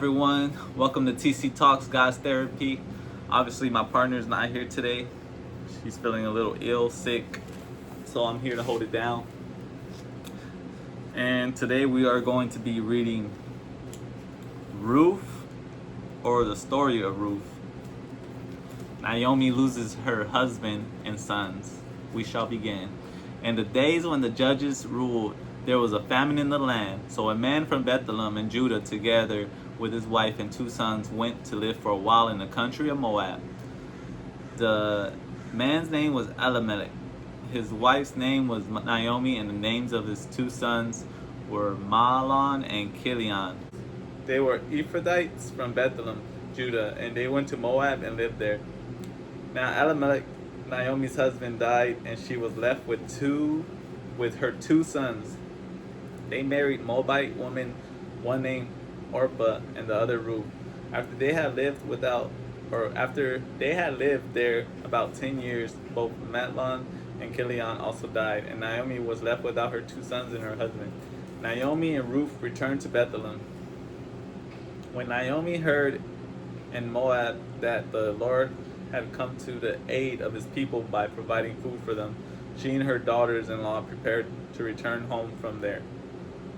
everyone. Welcome to TiCi Talks Guys Therapy. Obviously, my partner's not here today. She's feeling a little ill, sick, so I'm here to hold it down. And today we are going to be reading Ruth, or the story of Ruth. Naomi loses her husband and sons. We shall begin. In the days when the judges ruled, there was a famine in the land. So a man from Bethlehem in Judah, together with his wife and 2 sons, went to live for a while in the country of Moab. The man's name was Elimelech. His wife's name was Naomi, and the names of his 2 sons were Mahlon and Chilion. They were Ephrathites from Bethlehem, Judah, and they went to Moab and lived there. Now Elimelech, Naomi's husband, died, and she was left with her 2 sons. They married Moabite women, one named Orpah and the other Ruth. After they had lived there about 10 years, both Mahlon and Chilion also died, and Naomi was left without her 2 sons and her husband. Naomi and Ruth returned to Bethlehem. When Naomi heard in Moab that the Lord had come to the aid of his people by providing food for them, she and her daughters-in-law prepared to return home from there.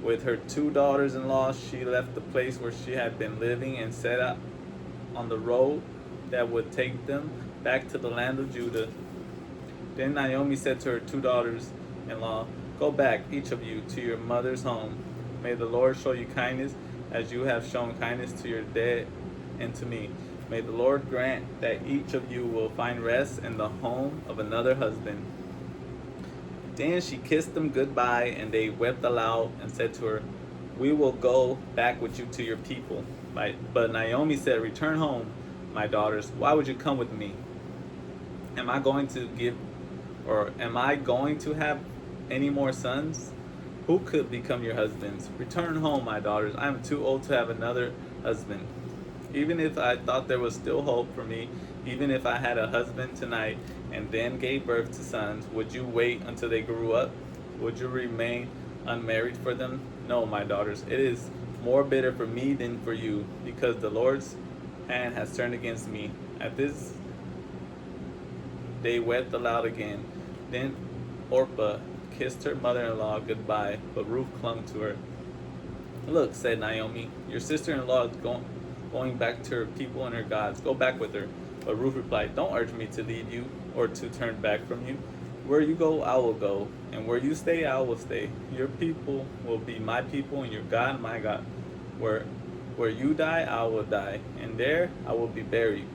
With her 2 daughters-in-law, she left the place where she had been living and set out on the road that would take them back to the land of Judah. Then Naomi said to her 2 daughters-in-law, "Go back, each of you, to your mother's home. May the Lord show you kindness as you have shown kindness to your dead and to me. May the Lord grant that each of you will find rest in the home of another husband." Then she kissed them goodbye, and they wept aloud and said to her, "We will go back with you to your people." But Naomi said, "Return home, my daughters. Why would you come with me? Am I going to have any more sons? Who could become your husbands? Return home, my daughters. I am too old to have another husband. Even if I thought there was still hope for me, even if I had a husband tonight and then gave birth to sons, would you wait until they grew up? Would you remain unmarried for them? No, my daughters, it is more bitter for me than for you, because the Lord's hand has turned against me." At this, they wept aloud again. Then Orpah kissed her mother-in-law goodbye, but Ruth clung to her. "Look," said Naomi, "your sister-in-law is going back to her people and her gods. Go back with her." But Ruth replied, "Don't urge me to leave you or to turn back from you. Where you go, I will go, and where you stay, I will stay. Your people will be my people, and your God, my God. Where you die, I will die, and there I will be buried.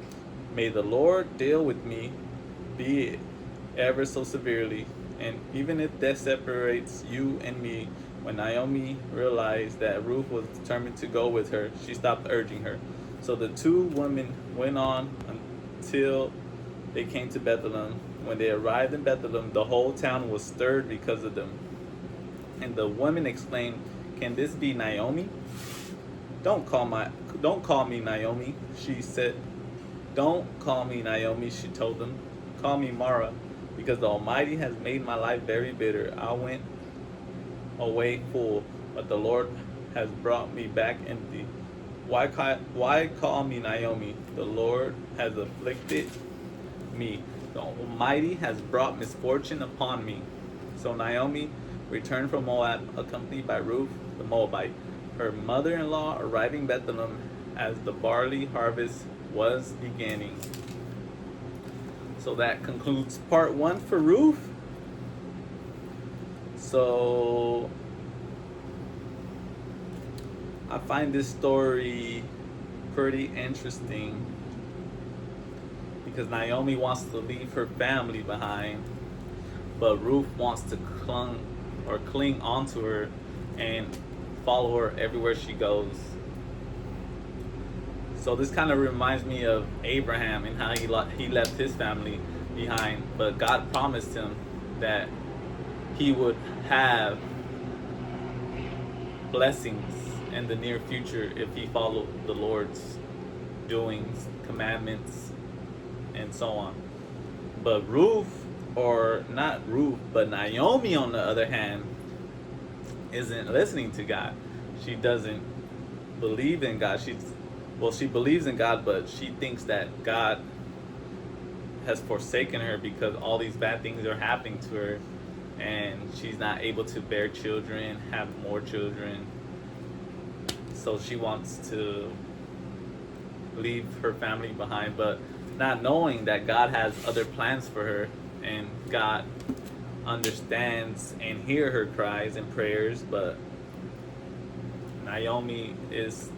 May the Lord deal with me, be it ever so severely, and even if death separates you and me." When Naomi realized that Ruth was determined to go with her, she stopped urging her. So the 2 women went on until they came to Bethlehem. When they arrived in Bethlehem, the whole town was stirred because of them. And the women exclaimed, "Can this be Naomi?" Don't call me Naomi," she said. "Don't call me Naomi," she told them. "Call me Mara, because the Almighty has made my life very bitter. I went away full, but the Lord has brought me back empty. Why call me Naomi? The Lord has afflicted me. The Almighty has brought misfortune upon me." So Naomi returned from Moab, accompanied by Ruth the Moabite, her mother-in-law, arriving Bethlehem as the barley harvest was beginning. So that concludes part 1 for Ruth. So I find this story pretty interesting because Naomi wants to leave her family behind, but Ruth wants to cling onto her and follow her everywhere she goes. So this kind of reminds me of Abraham and how he left his family behind, but God promised him that he would have blessings in the near future if he followed the Lord's doings, commandments, and so on. But Naomi, on the other hand, isn't listening to God. She doesn't believe in God. well, she believes in God, but she thinks that God has forsaken her because all these bad things are happening to her, and she's not able to bear children, have more children. So she wants to leave her family behind, but not knowing that God has other plans for her, and God understands and hear her cries and prayers. But Naomi is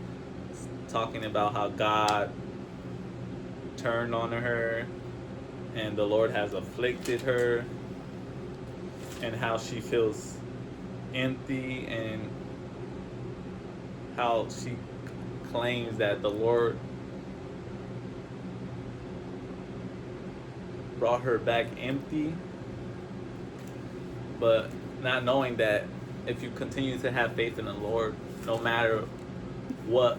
talking about how God turned on her and the Lord has afflicted her, and how she feels empty, and how she claims that the Lord brought her back empty, but not knowing that if you continue to have faith in the Lord, no matter what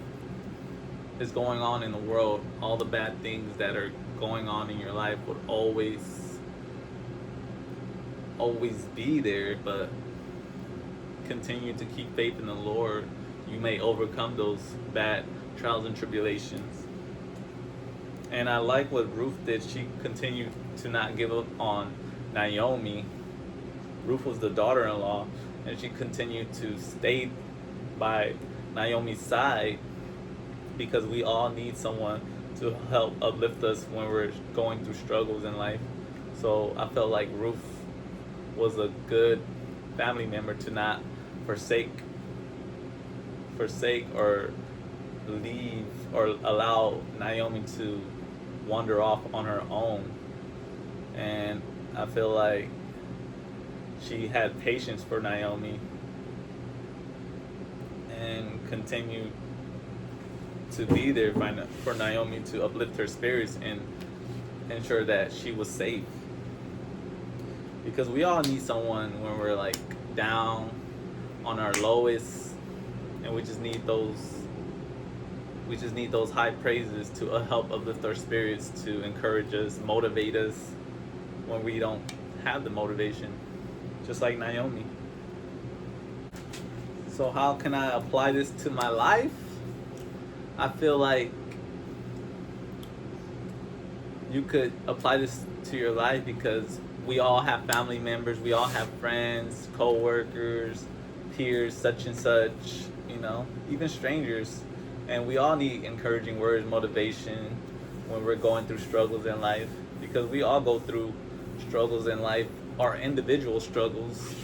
is going on in the world, all the bad things that are going on in your life would always be there. But continue to keep faith in the Lord, you may overcome those bad trials and tribulations. And I like what Ruth did. She continued to not give up on Naomi. Ruth was the daughter-in-law, and she continued to stay by Naomi's side, because we all need someone to help uplift us when we're going through struggles in life. So I felt like Ruth was a good family member to not forsake or leave or allow Naomi to wander off on her own. And I feel like she had patience for Naomi and continued to be there for Naomi to uplift her spirits and ensure that she was safe. Because we all need someone when we're like down on our lowest, and we just need those high praises to help uplift our spirits, to encourage us, motivate us when we don't have the motivation, just like Naomi. So how can I apply this to my life? I feel like you could apply this to your life because we all have family members, we all have friends, co-workers, peers, such and such, even strangers. And we all need encouraging words, motivation when we're going through struggles in life, because we all go through struggles in life, our individual struggles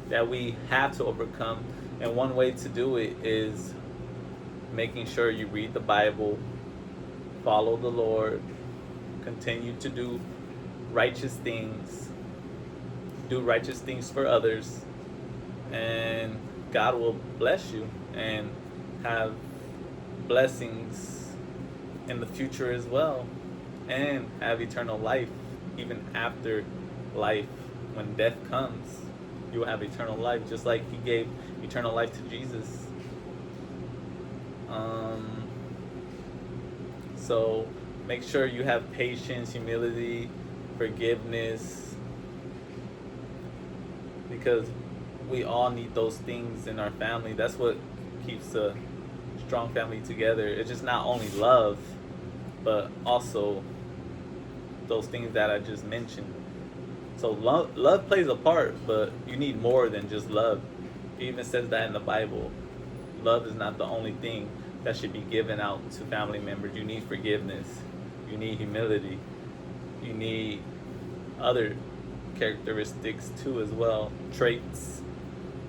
that we have to overcome. And one way to do it is making sure you read the Bible, follow the Lord, continue to do righteous things for others, and God will bless you and have blessings in the future as well, and have eternal life even after life. When death comes, you will have eternal life, just like He gave eternal life to Jesus. So make sure you have patience, humility, forgiveness, because we all need those things in our family. That's what keeps a strong family together. It's just not only love, but also those things that I just mentioned. So love plays a part, but you need more than just love. It even says that in the Bible. Love is not the only thing that should be given out to family members. You need forgiveness. You need humility. You need other characteristics too as well, traits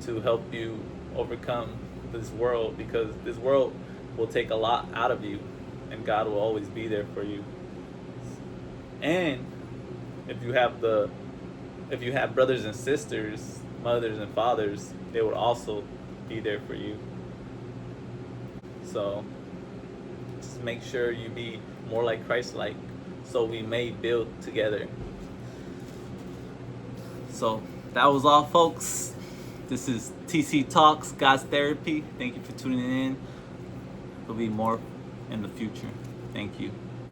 to help you overcome this world, because this world will take a lot out of you, and God will always be there for you. And if you have brothers and sisters, mothers and fathers, they will also be there for you. So just make sure you be more like Christ-like, so we may build together. So that was all, folks. This is TiCi Talks, God's Therapy. Thank you for tuning in. There'll be more in the future. Thank you.